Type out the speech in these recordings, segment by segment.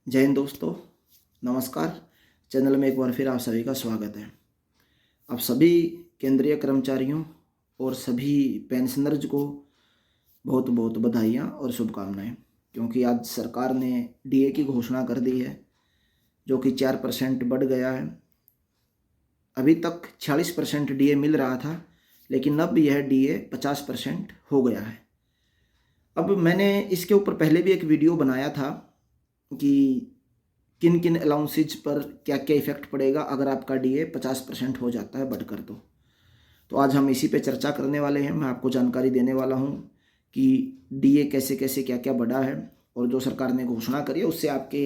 जय हिंद दोस्तों, नमस्कार। चैनल में एक बार फिर आप सभी का स्वागत है। आप सभी केंद्रीय कर्मचारियों और सभी पेंशनर्स को बहुत बहुत बधाइयाँ और शुभकामनाएं, क्योंकि आज सरकार ने डीए की घोषणा कर दी है, जो कि 4% बढ़ गया है। अभी तक 46% डीए मिल रहा था, लेकिन अब यह डीए 50% हो गया है। अब मैंने इसके ऊपर पहले भी एक वीडियो बनाया था कि किन किन अलाउंसेज पर क्या क्या इफेक्ट पड़ेगा अगर आपका डीए 50% हो जाता है बढ़कर। तो आज हम इसी पे चर्चा करने वाले हैं। मैं आपको जानकारी देने वाला हूं कि डीए कैसे कैसे क्या क्या बढ़ा है और जो सरकार ने घोषणा करी है उससे आपके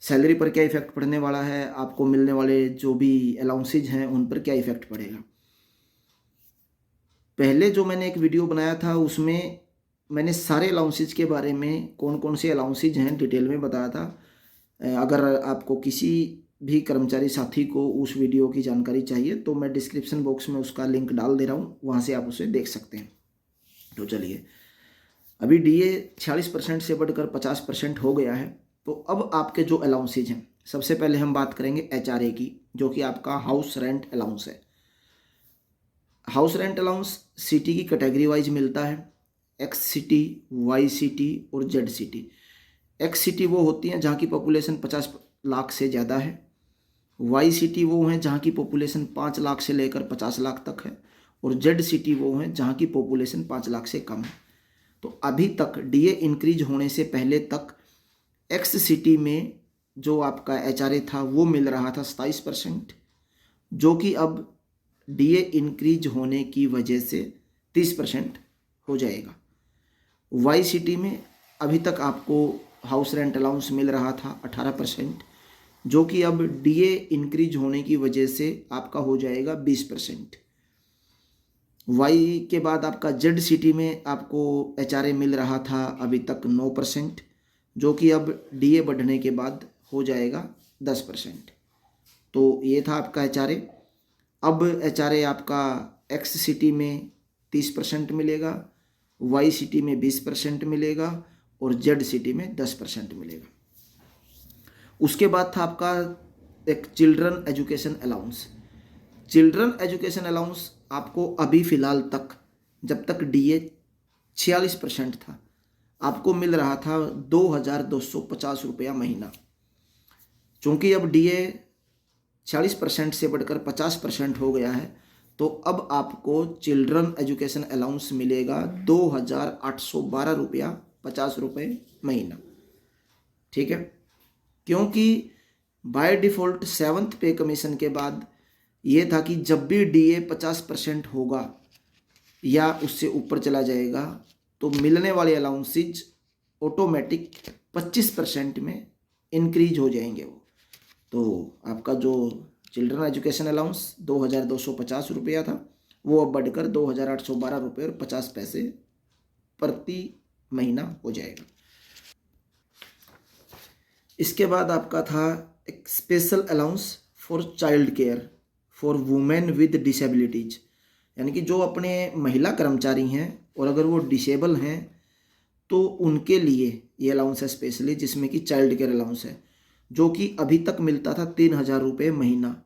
सैलरी पर क्या इफेक्ट पड़ने वाला है, आपको मिलने वाले जो भी अलाउंसेज हैं उन पर क्या इफेक्ट पड़ेगा। पहले जो मैंने एक वीडियो बनाया था उसमें मैंने सारे अलाउंसेज के बारे में, कौन कौन से अलाउंसेज हैं, डिटेल में बताया था। अगर आपको किसी भी कर्मचारी साथी को उस वीडियो की जानकारी चाहिए तो मैं डिस्क्रिप्शन बॉक्स में उसका लिंक डाल दे रहा हूँ, वहाँ से आप उसे देख सकते हैं। तो चलिए, अभी डीए 46% से बढ़कर 50% हो गया है। तो अब आपके जो अलाउंसेज हैं, सबसे पहले हम बात करेंगे एचआरए की, जो कि आपका हाउस रेंट अलाउंस है। हाउस रेंट अलाउंस सिटी की कैटेगरी वाइज मिलता है, एक्स सिटी, वाई सिटी और जेड सिटी। एक्स सिटी वो होती हैं जहाँ की पॉपुलेशन 50 लाख से ज़्यादा है। वाई सिटी वो हैं जहाँ की पॉपुलेशन 5 लाख से लेकर 50 लाख तक है। और जेड सिटी वो हैं जहाँ की पॉपुलेशन 5 लाख से कम है। तो अभी तक डीए इंक्रीज होने से पहले तक एक्स सिटी में जो आपका एचआरए था वो मिल रहा था 27%, जो कि अब डीए इंक्रीज होने की वजह से 30% हो जाएगा। वाई सिटी में अभी तक आपको हाउस रेंट अलाउंस मिल रहा था 18%, जो कि अब डीए इंक्रीज होने की वजह से आपका हो जाएगा 20%। वाई के बाद आपका जेड सिटी में आपको एचआरए मिल रहा था अभी तक 9%, जो कि अब डीए बढ़ने के बाद हो जाएगा 10%। तो ये था आपका एचआरए। अब एचआरए आपका एक्स सिटी में 30% मिलेगा, वाई सिटी में 20% मिलेगा और जेड सिटी में 10% मिलेगा। उसके बाद था आपका एक children education allowance. Children education allowance आपको अभी फ़िलहाल तक, जब तक डीए 46% था, आपको मिल रहा था 2,250 रुपया महीना। चूँकि अब डीए 40% से बढ़कर 50% हो गया है, तो अब आपको चिल्ड्रन एजुकेशन अलाउंस मिलेगा 2,812 रुपया 50 रुपये महीना। ठीक है, क्योंकि बाय डिफ़ॉल्ट 7th पे कमीशन के बाद ये था कि जब भी डीए 50% होगा या उससे ऊपर चला जाएगा तो मिलने वाले अलाउंसेज ऑटोमेटिक 25% में इंक्रीज हो जाएंगे। वो तो आपका जो चिल्ड्रन एजुकेशन अलाउंस 2,250 रुपया था, वो अब बढ़कर 2,812 रुपये और 50 पैसे प्रति महीना हो जाएगा। इसके बाद आपका था एक special allowance for child care for women with disabilities, यानी कि जो अपने महिला कर्मचारी हैं और अगर वो डिसेबल हैं तो उनके लिए ये अलाउंस है स्पेशली, जिसमें कि चाइल्ड केयर अलाउंस है, जो कि अभी तक मिलता था 3,000 रुपये महीना,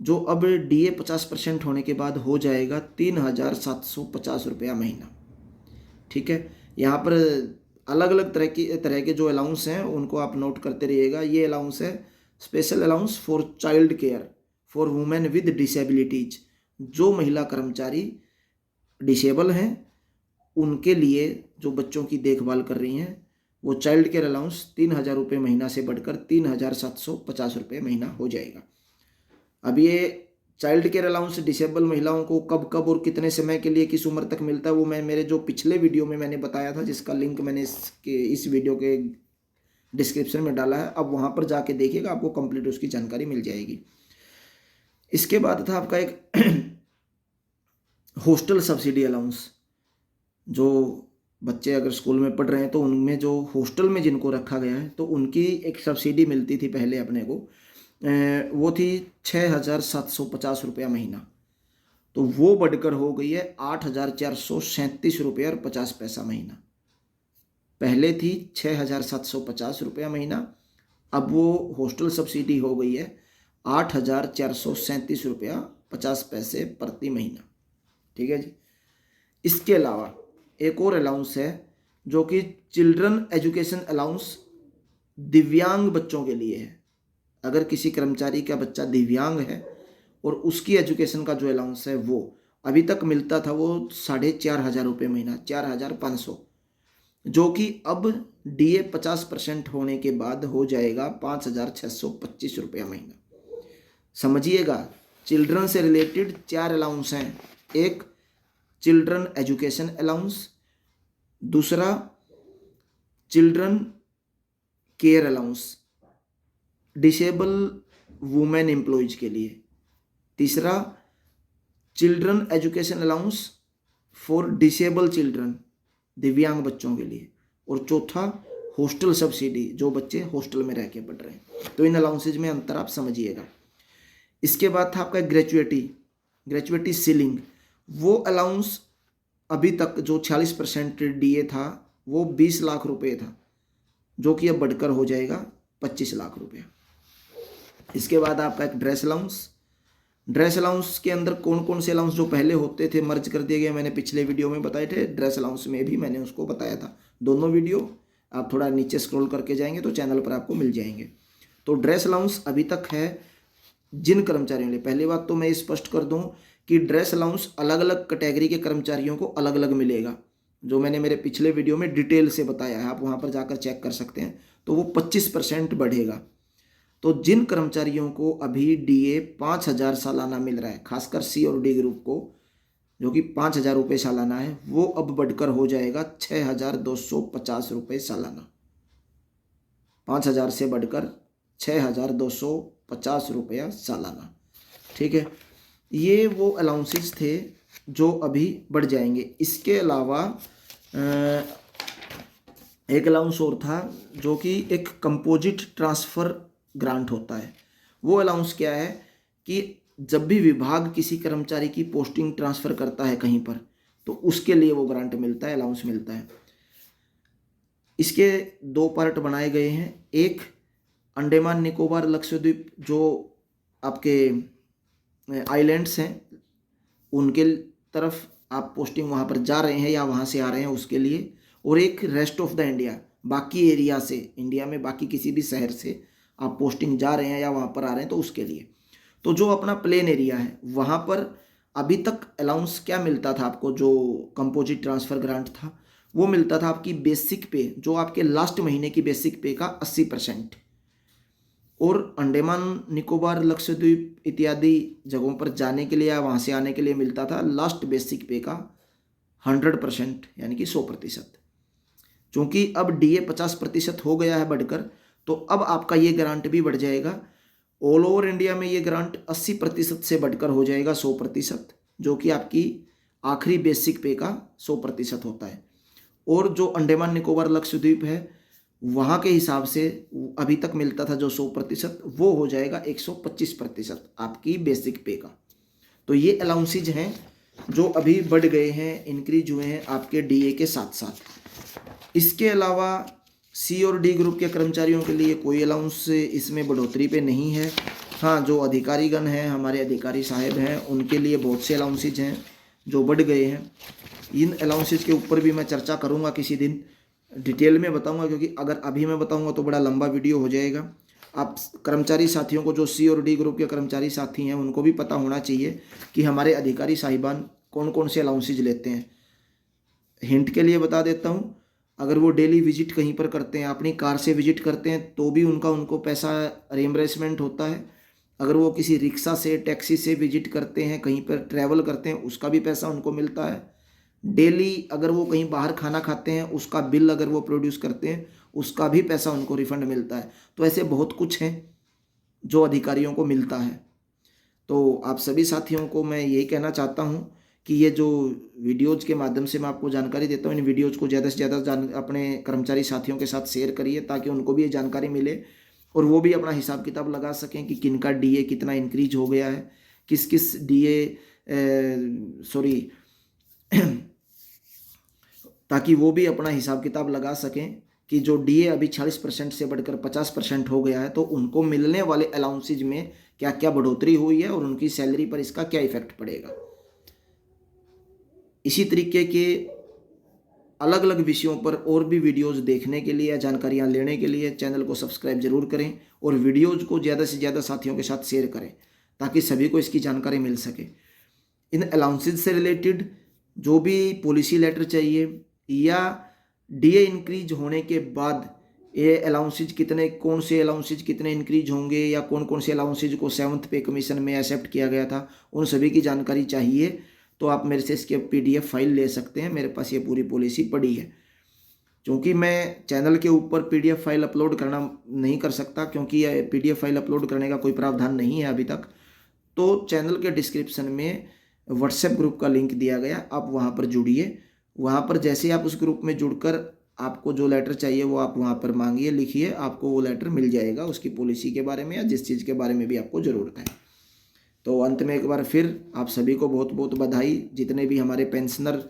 जो अब डीए 50% होने के बाद हो जाएगा 3,750 रुपया महीना। ठीक है, यहाँ पर अलग अलग तरह के जो अलाउंस हैं उनको आप नोट करते रहिएगा। ये अलाउंस है special allowance for child care for women with disabilities. जो महिला कर्मचारी डिसेबल हैं उनके लिए, जो बच्चों की देखभाल कर रही हैं, वो चाइल्ड केयर अलाउंस 3,000 रुपये महीना से बढ़कर 3,750 रुपये महीना हो जाएगा। अब ये चाइल्ड केयर अलाउंस डिसेबल महिलाओं को कब कब और कितने समय के लिए, किस उम्र तक मिलता है, वो मैं मेरे जो पिछले वीडियो में मैंने बताया था, जिसका लिंक मैंने इस वीडियो के डिस्क्रिप्शन में डाला है। अब वहाँ पर जाके देखिएगा, आपको कंप्लीट उसकी जानकारी मिल जाएगी। इसके बाद था आपका एक हॉस्टल सब्सिडी अलाउंस। जो बच्चे अगर स्कूल में पढ़ रहे हैं तो उनमें जो हॉस्टल में जिनको रखा गया है तो उनकी एक सब्सिडी मिलती थी पहले अपने को, वो थी 6,750 रुपया महीना। तो वो बढ़कर हो गई है 8,437 रुपये और 50 पैसा महीना। पहले थी 6,750 रुपया महीना अब वो हॉस्टल सब्सिडी हो गई है 8,437 रुपया 50 पैसे प्रति महीना। ठीक है जी। इसके अलावा एक और अलाउंस है जो कि चिल्ड्रन एजुकेशन अलाउंस दिव्यांग बच्चों के लिए है। अगर किसी कर्मचारी का बच्चा दिव्यांग है और उसकी एजुकेशन का जो अलाउंस है वो अभी तक मिलता था वो 4,500 रुपये महीना, 4,500, जो कि अब DA 50% होने के बाद हो जाएगा 5,625 रुपया महीना। समझिएगा, चिल्ड्रन से रिलेटेड 4 अलाउंस हैं। एक चिल्ड्रन एजुकेशन अलाउंस, दूसरा children care allowance disable women employees के लिए, तीसरा children education allowance for disable children दिव्यांग बच्चों के लिए, और चौथा हॉस्टल सब्सिडी जो बच्चे हॉस्टल में रह के पढ़ रहे हैं। तो इन अलाउंसेज में अंतर आप समझिएगा। इसके बाद था आपका ग्रेचुएटी सीलिंग। वो अलाउंस अभी तक जो 46% DA था वो 20 लाख रुपए था, जो कि अब बढ़कर हो जाएगा 25 लाख रुपया। इसके बाद आपका एक ड्रेस अलाउंस के अंदर कौन कौन से अलाउंस जो पहले होते थे मर्ज कर दिए गए, मैंने पिछले वीडियो में बताए थे। ड्रेस अलाउंस में भी मैंने उसको बताया था। दोनों वीडियो आप थोड़ा नीचे स्क्रॉल करके जाएंगे तो चैनल पर आपको मिल जाएंगे। तो ड्रेस अलाउंस अभी तक है जिन कर्मचारियों के लिए, पहली बात तो मैं स्पष्ट कर दूं कि ड्रेस अलाउंस अलग अलग कैटेगरी के कर्मचारियों को अलग अलग मिलेगा, जो मैंने मेरे पिछले वीडियो में डिटेल से बताया है, आप वहाँ पर जाकर चेक कर सकते हैं। तो वो 25% बढ़ेगा। तो जिन कर्मचारियों को अभी DA 5,000 सालाना मिल रहा है, खासकर C और D ग्रुप को जो कि 5,000 रुपये सालाना है, वो अब बढ़कर हो जाएगा 6,250 रुपये सालाना। 5,000 से बढ़कर 6,250 रुपया सालाना। ठीक है, ये वो अलाउंसेस थे जो अभी बढ़ जाएंगे। इसके अलावा एक अलाउंस और था जो कि एक कंपोजिट ट्रांसफ़र ग्रांट होता है। वो अलाउंस क्या है कि जब भी विभाग किसी कर्मचारी की पोस्टिंग ट्रांसफ़र करता है कहीं पर, तो उसके लिए वो ग्रांट मिलता है, अलाउंस मिलता है। इसके 2 पार्ट बनाए गए हैं। एक अंडमान निकोबार लक्षद्वीप जो आपके आइलैंड्स हैं उनके तरफ आप पोस्टिंग वहाँ पर जा रहे हैं या वहाँ से आ रहे हैं उसके लिए, और एक रेस्ट ऑफ द इंडिया, बाकी एरिया से, इंडिया में बाकी किसी भी शहर से आप पोस्टिंग जा रहे हैं या वहाँ पर आ रहे हैं तो उसके लिए। तो जो अपना प्लेन एरिया है वहाँ पर अभी तक अलाउंस क्या मिलता था आपको, जो कंपोजिट ट्रांसफ़र ग्रांट था वो मिलता था आपकी बेसिक पे, जो आपके लास्ट महीने की बेसिक पे का 80%, और अंडमान निकोबार लक्षद्वीप इत्यादि जगहों पर जाने के लिए या वहाँ से आने के लिए मिलता था लास्ट बेसिक पे का 100%, यानी कि 100%। चूँकि अब DA 50% हो गया है बढ़कर, तो अब आपका ये ग्रांट भी बढ़ जाएगा। ऑल ओवर इंडिया में ये ग्रांट 80% से बढ़कर हो जाएगा 100%, जो कि आपकी आखिरी बेसिक पे का 100% होता है। और जो अंडमान निकोबार लक्षद्वीप है वहाँ के हिसाब से अभी तक मिलता था जो 100%, वो हो जाएगा 125% आपकी बेसिक पे का। तो ये अलाउंसेज हैं जो अभी बढ़ गए हैं, इंक्रीज हुए हैं आपके DA के साथ साथ। इसके अलावा C और D ग्रुप के कर्मचारियों के लिए कोई अलाउंस इसमें बढ़ोतरी पे नहीं है। हाँ, जो अधिकारीगण हैं, हमारे अधिकारी साहब हैं, उनके लिए बहुत से अलाउंसेज हैं जो बढ़ गए हैं। इन अलाउंसेज के ऊपर भी मैं चर्चा करूँगा किसी दिन, डिटेल में बताऊंगा, क्योंकि अगर अभी मैं बताऊंगा तो बड़ा लंबा वीडियो हो जाएगा। आप कर्मचारी साथियों को, जो C और D ग्रुप के कर्मचारी साथी हैं, उनको भी पता होना चाहिए कि हमारे अधिकारी साहिबान कौन कौन से अलाउंसेज लेते हैं। हिंट के लिए बता देता हूँ, अगर वो डेली विजिट कहीं पर करते हैं, अपनी कार से विजिट करते हैं, तो भी उनको पैसा रिएम्बर्समेंट होता है। अगर वो किसी रिक्शा से, टैक्सी से विजिट करते हैं, कहीं पर ट्रैवल करते हैं, उसका भी पैसा उनको मिलता है। डेली अगर वो कहीं बाहर खाना खाते हैं, उसका बिल अगर वो प्रोड्यूस करते हैं, उसका भी पैसा उनको रिफंड मिलता है। तो ऐसे बहुत कुछ है जो अधिकारियों को मिलता है। तो आप सभी साथियों को मैं यही कहना चाहता हूँ कि ये जो वीडियोज़ के माध्यम से मैं आपको जानकारी देता हूँ, इन वीडियोज़ को ज़्यादा से ज़्यादा अपने कर्मचारी साथियों के साथ शेयर करिए, ताकि उनको भी ये जानकारी मिले और वो भी अपना हिसाब किताब लगा सकें कि किनका DA कितना इंक्रीज हो गया है, किस किस ताकि वो भी अपना हिसाब किताब लगा सकें कि जो डीए अभी 40% से बढ़कर 50% हो गया है, तो उनको मिलने वाले अलाउंसेज में क्या क्या बढ़ोतरी हुई है और उनकी सैलरी पर इसका क्या इफेक्ट पड़ेगा। इसी तरीके के अलग अलग विषयों पर और भी वीडियोस देखने के लिए या जानकारियाँ लेने के लिए चैनल को सब्सक्राइब जरूर करें और वीडियोज़ को ज़्यादा से ज़्यादा साथियों के साथ शेयर करें ताकि सभी को इसकी जानकारी मिल सके। इन अलाउंसेज से रिलेटेड जो भी पॉलिसी लेटर चाहिए या डीए इंक्रीज होने के बाद ये अलाउंसेज कितने, कौन से अलाउंसेज कितने इंक्रीज होंगे या कौन कौन से अलाउंसेज को 7th पे कमीशन में एक्सेप्ट किया गया था, उन सभी की जानकारी चाहिए तो आप मेरे से इसके PDF फाइल ले सकते हैं। मेरे पास ये पूरी पॉलिसी पड़ी है। क्योंकि मैं चैनल के ऊपर PDF फाइल अपलोड करना नहीं कर सकता क्योंकि PDF फाइल अपलोड करने का कोई प्रावधान नहीं है अभी तक, तो चैनल के डिस्क्रिप्शन में व्हाट्सएप ग्रुप का लिंक दिया गया, आप वहाँ पर जुड़िए। वहाँ पर जैसे ही आप उस ग्रुप में जुड़कर आपको जो लेटर चाहिए वो आप वहाँ पर मांगिए, लिखिए, आपको वो लेटर मिल जाएगा उसकी पॉलिसी के बारे में या जिस चीज़ के बारे में भी आपको ज़रूरत है। तो अंत में एक बार फिर आप सभी को बहुत बहुत बधाई। जितने भी हमारे पेंशनर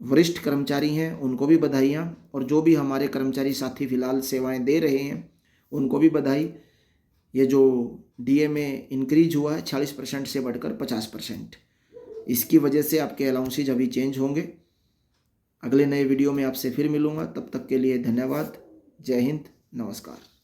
वरिष्ठ कर्मचारी हैं उनको भी बधाइयाँ, और जो भी हमारे कर्मचारी साथी फिलहाल सेवाएं दे रहे हैं उनको भी बधाई। ये जो डीए में इंक्रीज हुआ है 40% से बढ़कर 50%, इसकी वजह से आपके अलाउंसेज अभी चेंज होंगे। अगले नए वीडियो में आपसे फिर मिलूँगा, तब तक के लिए धन्यवाद। जय हिंद, नमस्कार।